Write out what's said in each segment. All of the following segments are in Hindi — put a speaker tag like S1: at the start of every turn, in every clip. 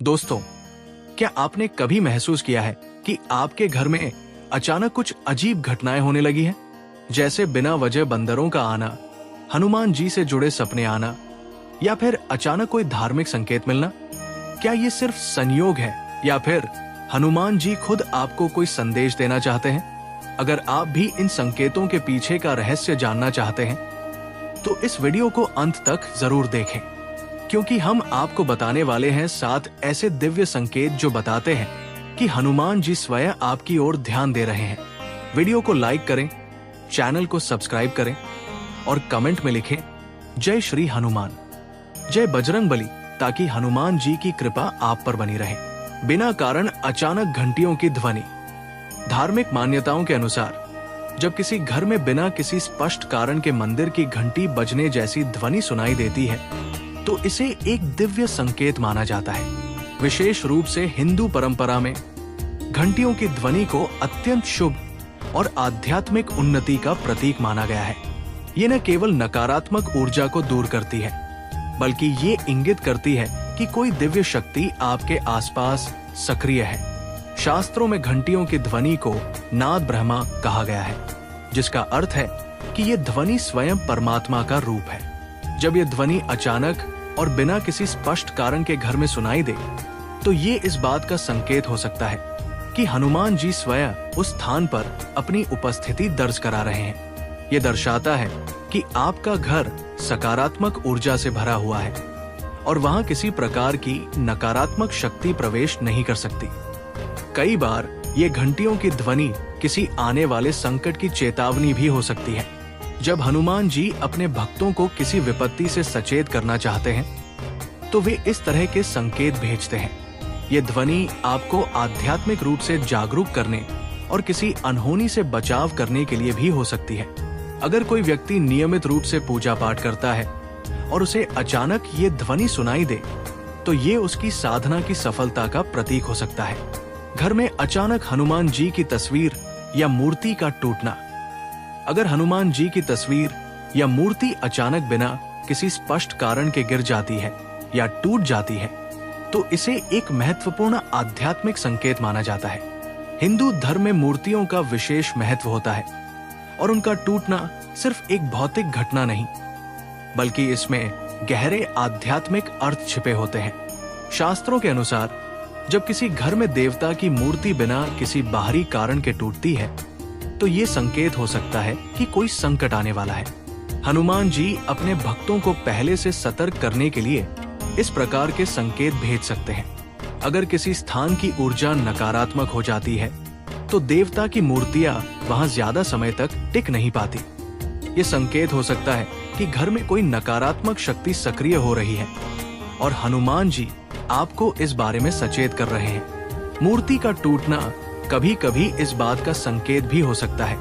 S1: दोस्तों, क्या आपने कभी महसूस किया है कि आपके घर में अचानक कुछ अजीब घटनाएं होने लगी हैं? जैसे बिना वजह बंदरों का आना, हनुमान जी से जुड़े सपने आना, या फिर अचानक कोई धार्मिक संकेत मिलना? क्या ये सिर्फ संयोग है या फिर हनुमान जी खुद आपको कोई संदेश देना चाहते हैं? अगर आप भी इन संकेतों के पीछे का रहस्य जानना चाहते हैं, तो इस वीडियो को अंत तक जरूर देखें, क्योंकि हम आपको बताने वाले हैं 7 ऐसे दिव्य संकेत जो बताते हैं कि हनुमान जी स्वयं आपकी ओर ध्यान दे रहे हैं। वीडियो को लाइक करें, चैनल को सब्सक्राइब करें और कमेंट में लिखें जय श्री हनुमान, जय बजरंगबली, ताकि हनुमान जी की कृपा आप पर बनी रहे। बिना कारण अचानक घंटियों की ध्वनि। धार्मिक मान्यताओं के अनुसार जब किसी घर में बिना किसी स्पष्ट कारण के मंदिर की घंटी बजने जैसी ध्वनि सुनाई देती है, तो इसे एक दिव्य संकेत माना जाता है। विशेष रूप से हिंदू परंपरा में घंटियों की ध्वनि को अत्यंत शुभ और आध्यात्मिक उन्नति का प्रतीक माना गया है। ये न केवल नकारात्मक ऊर्जा को दूर करती है, बल्कि ये इंगित करती है कि कोई दिव्य शक्ति आपके आसपास सक्रिय है। शास्त्रों में घंटियों की ध्वनि को नाद ब्रह्मा कहा गया है, जिसका अर्थ है कि ये ध्वनि स्वयं परमात्मा का रूप है। जब ये ध्वनि अचानक और बिना किसी स्पष्ट कारण के घर में सुनाई दे, तो ये इस बात का संकेत हो सकता है कि हनुमान जी स्वयं उस स्थान पर अपनी उपस्थिति दर्ज करा रहे हैं। ये दर्शाता है कि आपका घर सकारात्मक ऊर्जा से भरा हुआ है और वहां किसी प्रकार की नकारात्मक शक्ति प्रवेश नहीं कर सकती। कई बार ये घंटियों की ध्वनि किसी आने वाले संकट की चेतावनी भी हो सकती है। जब हनुमान जी अपने भक्तों को किसी विपत्ति से सचेत करना चाहते हैं, तो वे इस तरह के संकेत भेजते हैं। ये ध्वनि आपको आध्यात्मिक रूप से जागरूक करने और किसी अनहोनी से बचाव करने के लिए भी हो सकती है। अगर कोई व्यक्ति नियमित रूप से पूजा पाठ करता है और उसे अचानक ये ध्वनि सुनाई दे, तो ये उसकी साधना की सफलता का प्रतीक हो सकता है। घर में अचानक हनुमान जी की तस्वीर या मूर्ति का टूटना। अगर हनुमान जी की तस्वीर या मूर्ति अचानक बिना किसी स्पष्ट कारण के गिर जाती है या टूट जाती है, तो इसे एक महत्वपूर्ण आध्यात्मिक संकेत माना जाता है। हिंदू धर्म में मूर्तियों का विशेष महत्व होता है और उनका टूटना सिर्फ एक भौतिक घटना नहीं, बल्कि इसमें गहरे आध्यात्मिक अर्थ छिपे होते हैं। शास्त्रों के अनुसार जब किसी घर में देवता की मूर्ति बिना किसी बाहरी कारण के टूटती है, तो ये संकेत हो सकता है कि कोई संकट आने वाला है। हनुमान जी अपने भक्तों को पहले से सतर्क करने के लिए इस प्रकार के संकेत भेज सकते हैं। अगर किसी स्थान की ऊर्जा नकारात्मक हो जाती है, तो देवता की मूर्तियां वहां ज्यादा समय तक टिक नहीं पाती। ये संकेत हो सकता है कि घर में कोई नकारात्मक शक्ति सक्रिय हो रही है और हनुमान जी आपको इस बारे में सचेत कर रहे हैं। मूर्ति का टूटना कभी कभी इस बात का संकेत भी हो सकता है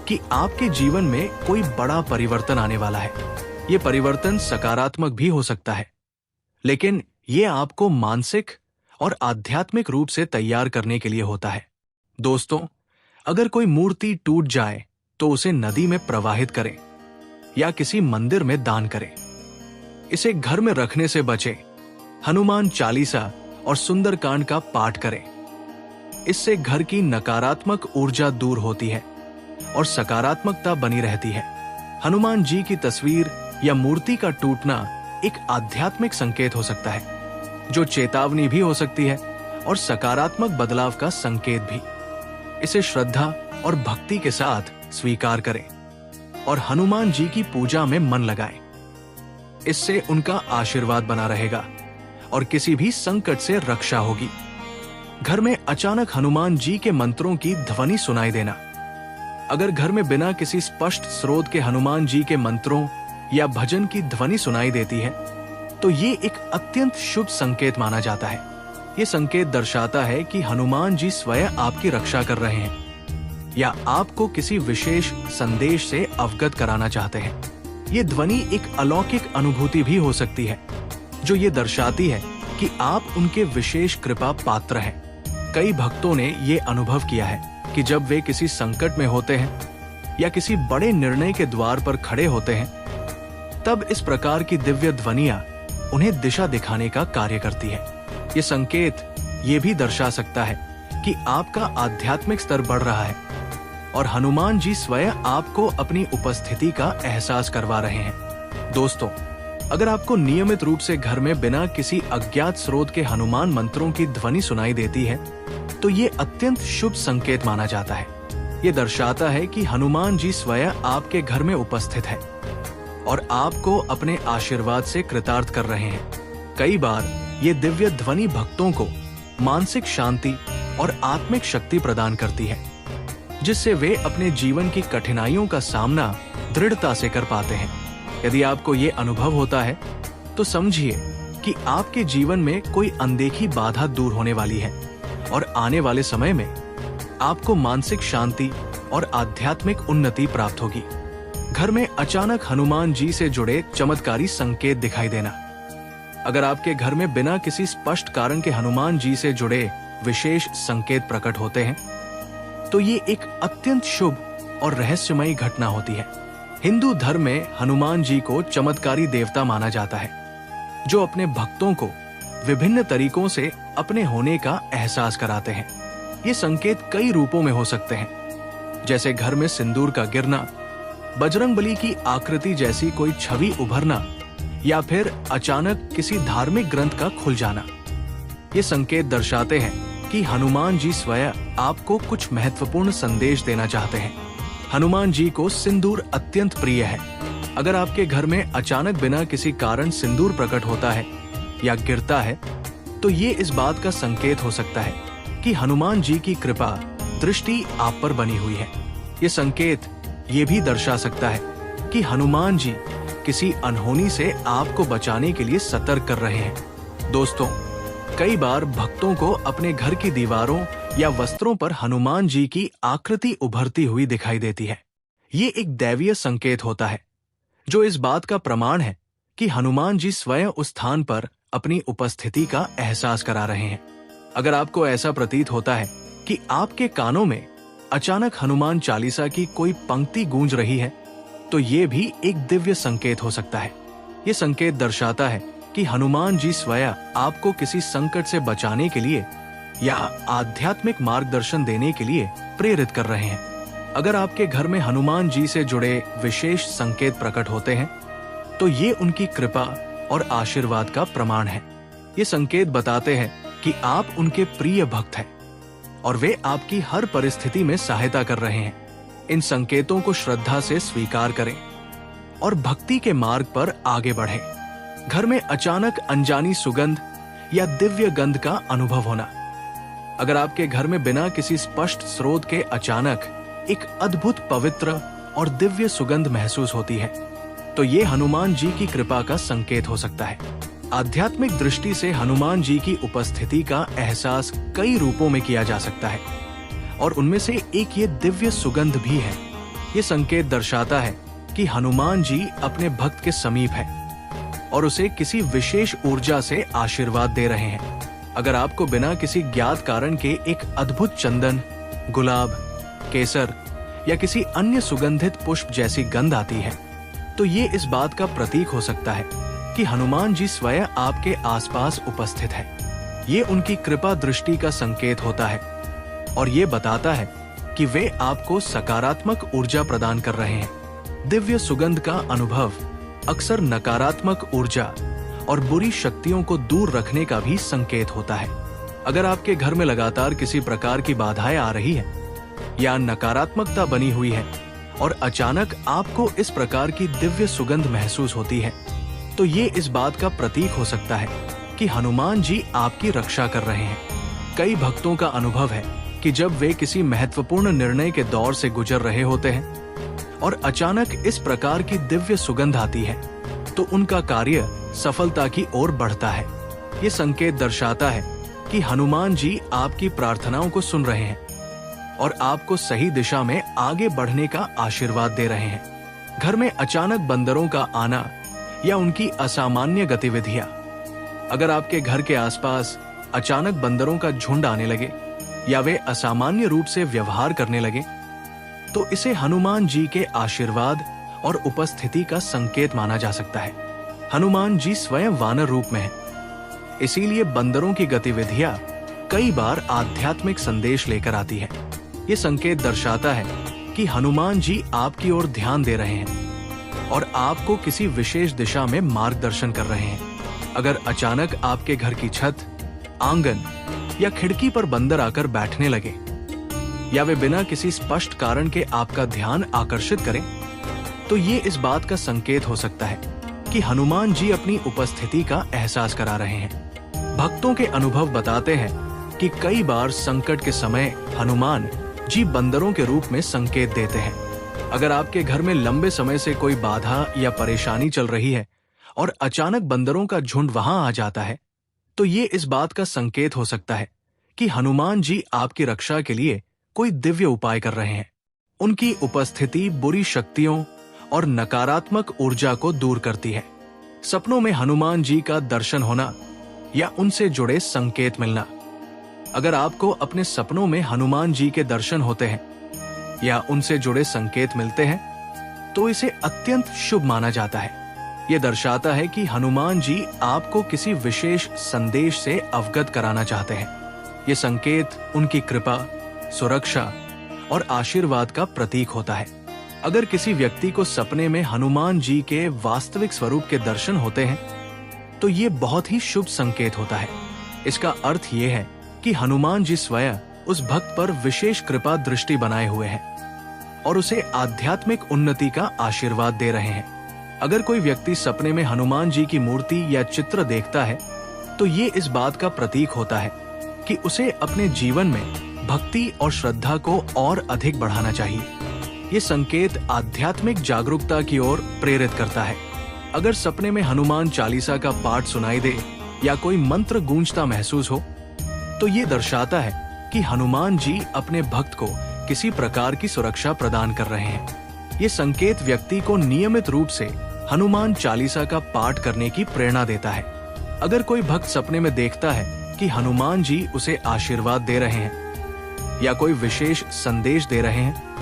S1: कि आपके जीवन में कोई बड़ा परिवर्तन आने वाला है। ये परिवर्तन सकारात्मक भी हो सकता है, लेकिन ये आपको मानसिक और आध्यात्मिक रूप से तैयार करने के लिए होता है। दोस्तों, अगर कोई मूर्ति टूट जाए, तो उसे नदी में प्रवाहित करें या किसी मंदिर में दान करें। इसे घर में रखने से बचें। हनुमान चालीसा और सुंदरकांड का पाठ करें। इससे घर की नकारात्मक ऊर्जा दूर होती है और सकारात्मकता बनी रहती है। हनुमान जी की तस्वीर या मूर्ति का टूटना एक आध्यात्मिक संकेत हो सकता है, जो चेतावनी भी हो सकती है और सकारात्मक बदलाव का संकेत भी। इसे श्रद्धा और भक्ति के साथ स्वीकार करें और हनुमान जी की पूजा में मन लगाएं। इससे उनका आशीर्वाद बना रहेगा और किसी भी संकट से रक्षा होगी। घर में अचानक हनुमान जी के मंत्रों की ध्वनि सुनाई देना। अगर घर में बिना किसी स्पष्ट स्रोत के हनुमान जी के मंत्रों या भजन की ध्वनि सुनाई देती है, तो ये एक अत्यंत शुभ संकेत माना जाता है। ये संकेत दर्शाता है कि हनुमान जी स्वयं आपकी रक्षा कर रहे हैं या आपको किसी विशेष संदेश से अवगत कराना चाहते हैं। ये ध्वनि एक अलौकिक अनुभूति भी हो सकती है, जो ये दर्शाती है कि आप उनके विशेष कृपा पात्र हैं। कई भक्तों ने ये अनुभव किया है कि जब वे किसी संकट में होते हैं या किसी बड़े निर्णय के द्वार पर खड़े होते हैं, तब इस प्रकार की दिव्य ध्वनियां उन्हें दिशा दिखाने का कार्य करती है। ये संकेत ये भी दर्शा सकता है कि आपका आध्यात्मिक स्तर बढ़ रहा है और हनुमान जी स्वयं आपको अपनी उपस्थिति का एहसास करवा रहे हैं। दोस्तों, अगर आपको नियमित रूप से घर में बिना किसी अज्ञात स्रोत के हनुमान मंत्रों की ध्वनि सुनाई देती है, तो ये अत्यंत शुभ संकेत माना जाता है। ये दर्शाता है कि हनुमान जी स्वयं आपके घर में उपस्थित है और आपको अपने आशीर्वाद से कृतार्थ कर रहे हैं। कई बार ये दिव्य ध्वनि भक्तों को मानसिक शांति और आत्मिक शक्ति प्रदान करती है, जिससे वे अपने जीवन की कठिनाइयों का सामना दृढ़ता से कर पाते हैं। यदि आपको ये अनुभव होता है, तो समझिए कि आपके जीवन में कोई अनदेखी बाधा दूर होने वाली है और आने वाले समय में आपको मानसिक शांति और आध्यात्मिक उन्नति प्राप्त होगी। घर में अचानक हनुमान जी से जुड़े चमत्कारी संकेत दिखाई देना। अगर आपके घर में बिना किसी स्पष्ट कारण के हनुमान जी से जुड़े विशेष संकेत प्रकट होते हैं, तो ये एक अत्यंत शुभ और रहस्यमयी घटना होती है। हिंदू धर्म में हनुमान जी को चमत्कारी देवता माना जाता है, जो अपने भक्तों को विभिन्न तरीकों से अपने होने का एहसास कराते हैं। ये संकेत कई रूपों में हो सकते हैं, जैसे घर में सिंदूर का गिरना, बजरंगबली की आकृति जैसी कोई छवि उभरना, या फिर अचानक किसी धार्मिक ग्रंथ का खुल जाना। ये संकेत दर्शाते हैं कि हनुमान जी स्वयं आपको कुछ महत्वपूर्ण संदेश देना चाहते हैं। हनुमान जी को सिंदूर अत्यंत प्रिय है। अगर आपके घर में अचानक बिना किसी कारण सिंदूर प्रकट होता है या गिरता है, तो ये इस बात का संकेत हो सकता है कि हनुमान जी की कृपा दृष्टि आप पर बनी हुई है। ये संकेत ये भी दर्शा सकता है कि हनुमान जी किसी अनहोनी से आपको बचाने के लिए सतर्क कर रहे हैं। दोस्तों, कई बार भक्तों को अपने घर की दीवारों या वस्त्रों पर हनुमान जी की आकृति उभरती हुई दिखाई देती है। ये एक दैवीय संकेत होता है, जो इस बात का प्रमाण है कि हनुमान जी स्वयं उस स्थान पर अपनी उपस्थिति का एहसास करा रहे हैं। अगर आपको ऐसा प्रतीत होता है कि आपके कानों में अचानक हनुमान चालीसा की कोई पंक्ति गूंज रही है, तो ये भी एक दिव्य संकेत हो सकता है। ये संकेत दर्शाता है कि हनुमान जी स्वयं आपको किसी संकट से बचाने के लिए या आध्यात्मिक मार्गदर्शन देने के लिए प्रेरित कर रहे हैं। अगर आपके घर में हनुमान जी से जुड़े विशेष संकेत प्रकट होते हैं, तो ये उनकी कृपा और आशीर्वाद का प्रमाण है। ये संकेत बताते हैं कि आप उनके प्रिय भक्त हैं और वे आपकी हर परिस्थिति में सहायता कर रहे हैं। इन संकेतों को श्रद्धा से स्वीकार करें और भक्ति के मार्ग पर आगे बढ़ें। घर में अचानक अनजानी सुगंध या दिव्य गंध का अनुभव होना। अगर आपके घर में बिना किसी स्पष्ट स्रोत के अचानक एक अद्भुत पवित्र और दिव्य सुगंध महसूस होती है, तो ये हनुमान जी की कृपा का संकेत हो सकता है। आध्यात्मिक दृष्टि से हनुमान जी की उपस्थिति का एहसास कई रूपों में किया जा सकता है और उनमें से एक ये दिव्य सुगंध भी है। ये संकेत दर्शाता है कि हनुमान जी अपने भक्त के समीप है और उसे किसी विशेष ऊर्जा से आशीर्वाद दे रहे हैं। अगर आपको बिना किसी ज्ञात कारण के एक अद्भुत चंदन, गुलाब, केसर या किसी अन्य सुगंधित पुष्प जैसी गंध आती है, तो ये इस बात का प्रतीक हो सकता है कि हनुमान जी स्वयं आपके आसपास उपस्थित है। ये उनकी कृपा दृष्टि का संकेत होता है और ये बताता है कि वे आपको सकारात्मक ऊर्जा प्रदान कर रहे हैं। दिव्य सुगंध का अनुभव अक्सर नकारात्मक ऊर्जा और बुरी शक्तियों को दूर रखने का भी संकेत होता है। अगर आपके घर में लगातार किसी प्रकार की बाधाएं आ रही है या नकारात्मकता बनी हुई है और अचानक आपको इस प्रकार की दिव्य सुगंध महसूस होती है, तो ये इस बात का प्रतीक हो सकता है कि हनुमान जी आपकी रक्षा कर रहे हैं। कई भक्तों का अनुभव है कि जब वे किसी महत्वपूर्ण निर्णय के दौर से गुजर रहे होते हैं और अचानक इस प्रकार की दिव्य सुगंध आती है, तो उनका कार्य सफलता की ओर बढ़ता है। ये संकेत दर्शाता है कि हनुमान जी आपकी प्रार्थनाओं को सुन रहे हैं और आपको सही दिशा में आगे बढ़ने का आशीर्वाद दे रहे हैं। घर में अचानक बंदरों का आना या उनकी असामान्य गतिविधियां। अगर आपके घर के आसपास अचानक बंदरों का झुंड आने लगे या वे असामान्य रूप से व्यवहार करने लगे, तो इसे हनुमान जी के आशीर्वाद और उपस्थिति का संकेत माना जा सकता है। हनुमान जी स्वयं वानर रूप में हैं। इसीलिए बंदरों की गतिविधियां कई बार आध्यात्मिक संदेश लेकर आती है। ये संकेत दर्शाता है कि हनुमान जी आपकी ओर ध्यान दे रहे हैं और आपको किसी विशेष दिशा में मार्गदर्शन कर रहे हैं। अगर अचानक आपके घर की छत, आंगन या खिड़की पर बंदर आकर बैठने लगे या वे बिना किसी स्पष्ट कारण के आपका ध्यान आकर्षित करें, तो ये इस बात का संकेत हो सकता है कि हनुमान जी अपनी उपस्थिति का एहसास करा रहे हैं। भक्तों के अनुभव बताते हैं कि कई बार संकट के समय हनुमान जी बंदरों के रूप में संकेत देते हैं। अगर आपके घर में लंबे समय से कोई बाधा या परेशानी चल रही है और अचानक बंदरों का झुंड वहां आ जाता है, तो ये इस बात का संकेत हो सकता है कि हनुमान जी आपकी रक्षा के लिए कोई दिव्य उपाय कर रहे हैं। उनकी उपस्थिति बुरी शक्तियों और नकारात्मक ऊर्जा को दूर करती है। सपनों में हनुमान जी का दर्शन होना या उनसे जुड़े संकेत मिलना। अगर आपको अपने सपनों में हनुमान जी के दर्शन होते हैं या उनसे जुड़े संकेत मिलते हैं, तो इसे अत्यंत शुभ माना जाता है। यह दर्शाता है कि हनुमान जी आपको किसी विशेष संदेश से अवगत कराना चाहते हैं। ये संकेत उनकी कृपा, सुरक्षा और आशीर्वाद का प्रतीक होता है। अगर किसी व्यक्ति को सपने में हनुमान जी के वास्तविक स्वरूप के दर्शन होते हैं, तो ये बहुत ही शुभ संकेत होता है। इसका अर्थ ये है कि हनुमान जी स्वयं उस भक्त पर विशेष कृपा दृष्टि बनाए हुए हैं और उसे आध्यात्मिक उन्नति का आशीर्वाद दे रहे हैं। अगर कोई व्यक्ति सपने में हनुमान जी की मूर्ति या चित्र देखता है, तो ये इस बात का प्रतीक होता है कि उसे अपने जीवन में भक्ति और श्रद्धा को और अधिक बढ़ाना चाहिए। ये संकेत आध्यात्मिक जागरूकता की ओर प्रेरित करता है। अगर सपने में हनुमान चालीसा का पाठ सुनाई दे या कोई मंत्र गूंजता महसूस हो, तो ये दर्शाता है कि हनुमान जी अपने भक्त को किसी प्रकार की सुरक्षा प्रदान कर रहे हैं। ये संकेत व्यक्ति को नियमित रूप से हनुमान चालीसा का पाठ करने की प्रेरणा देता है। अगर कोई भक्त सपने में देखता है कि हनुमान जी उसे आशीर्वाद दे रहे हैं या कोई विशेष संदेश दे रहे हैं,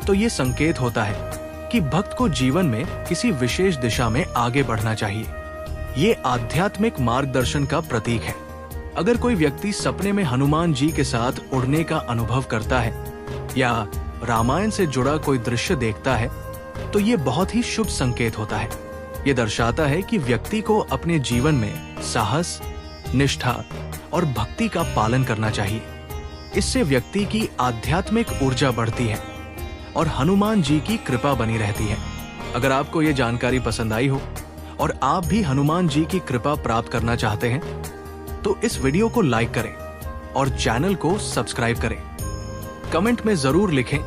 S1: तो ये संकेत होता है कि भक्त को जीवन में किसी विशेष दिशा में आगे बढ़ना चाहिए। ये आध्यात्मिक मार्गदर्शन का प्रतीक है। अगर कोई व्यक्ति सपने में हनुमान जी के साथ उड़ने का अनुभव करता है या रामायण से जुड़ा कोई दृश्य देखता है, तो ये बहुत ही शुभ संकेत होता है। ये दर्शाता है कि व्यक्ति को अपने जीवन में साहस, निष्ठा और भक्ति का पालन करना चाहिए। इससे व्यक्ति की आध्यात्मिक ऊर्जा बढ़ती है और हनुमान जी की कृपा बनी रहती है। अगर आपको ये जानकारी पसंद आई हो और आप भी हनुमान जी की कृपा प्राप्त करना चाहते हैं, तो इस वीडियो को लाइक करें और चैनल को सब्सक्राइब करें। कमेंट में जरूर लिखें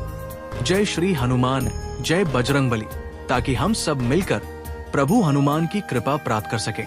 S1: जय श्री हनुमान, जय बजरंगबली, ताकि हम सब मिलकर प्रभु हनुमान की कृपा प्राप्त कर सकें।